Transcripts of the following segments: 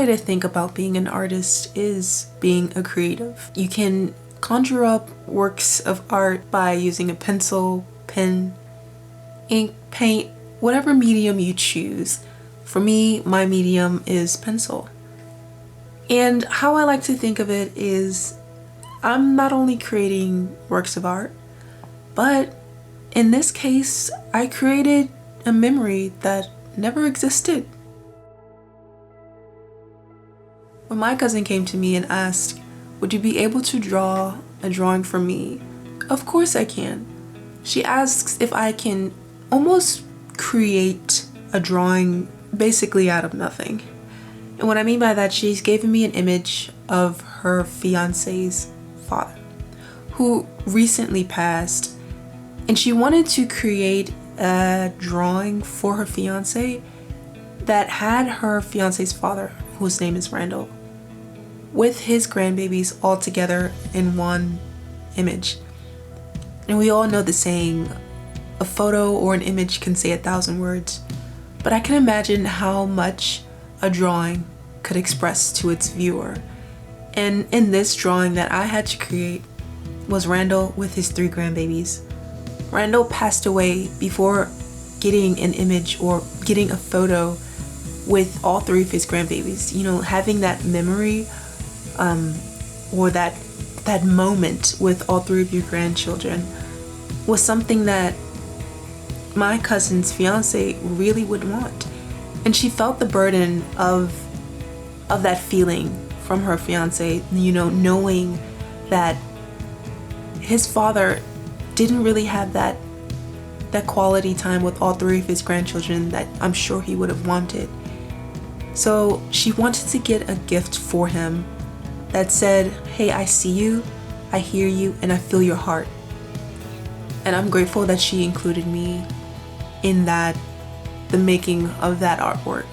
way to think about being an artist is being a creative. You can conjure up works of art by using a pencil, pen, ink, paint, whatever medium you choose. For me, my medium is pencil. And how I like to think of it is I'm not only creating works of art, but in this case, I created a memory that never existed. When my cousin came to me and asked, "Would you be able to draw a drawing for me?" Of course I can. She asks if I can almost create a drawing basically out of nothing. And what I mean by that, she's given me an image of her fiance's father, who recently passed, and she wanted to create a drawing for her fiance that had her fiance's father, whose name is Randall, with his grandbabies all together in one image. And we all know the saying, a photo or an image can say 1,000 words, but I can imagine how much a drawing could express to its viewer. And in this drawing that I had to create was Randall with his 3 grandbabies. Randall passed away before getting an image or getting a photo with all 3 of his grandbabies. You know, having that memory or that moment with all 3 of your grandchildren was something that my cousin's fiance really would want. And she felt the burden of that feeling from her fiance, you know, knowing that his father didn't really have that quality time with all 3 of his grandchildren that I'm sure he would have wanted. So she wanted to get a gift for him that said, "Hey, I see you, I hear you, and I feel your heart." And I'm grateful that she included me in the making of that artwork.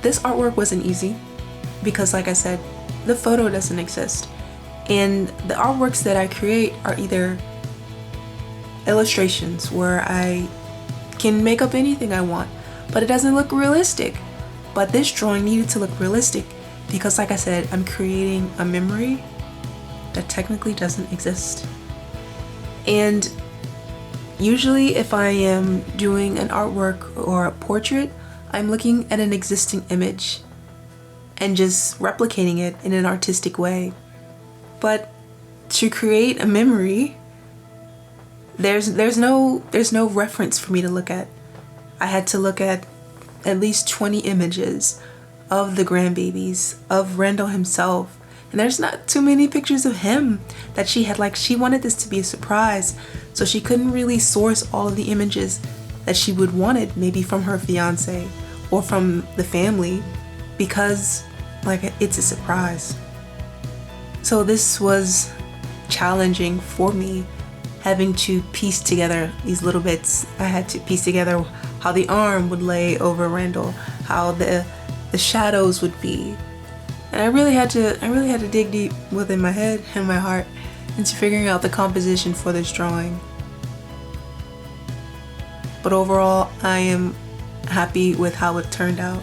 This artwork wasn't easy because, like I said, the photo doesn't exist. And the artworks that I create are either illustrations where I can make up anything I want, but it doesn't look realistic. But this drawing needed to look realistic because, like I said, I'm creating a memory that technically doesn't exist. And usually if I am doing an artwork or a portrait, I'm looking at an existing image and just replicating it in an artistic way. But to create a memory, there's no reference for me to look at. I had to look at least 20 images of the grandbabies, of Randall himself. And there's not too many pictures of him that she had. Like, she wanted this to be a surprise, so she couldn't really source all of the images that she would wanted, maybe from her fiance or from the family, because like it's a surprise. So this was challenging for me, having to piece together these little bits. I had to piece together how the arm would lay over Randall, how the shadows would be. And I really had to dig deep within my head and my heart into figuring out the composition for this drawing. But overall, I am happy with how it turned out.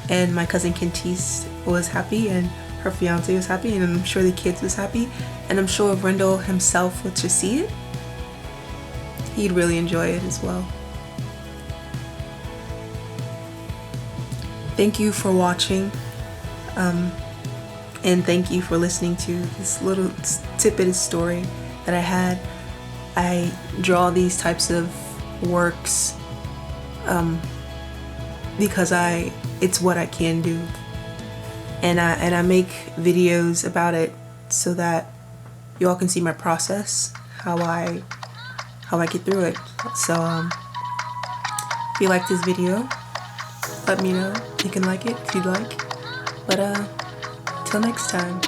And my cousin Kentise was happy, and her fiance was happy, and I'm sure the kids was happy. And I'm sure if Randall himself were to see it, he'd really enjoy it as well. Thank you for watching. And thank you for listening to this little tidbit of story that I had. I draw these types of works because it's what I can do, and I make videos about it so that you all can see my process, how I get through it. So if you like this video, let me know. You can like it if you'd like. But till next time.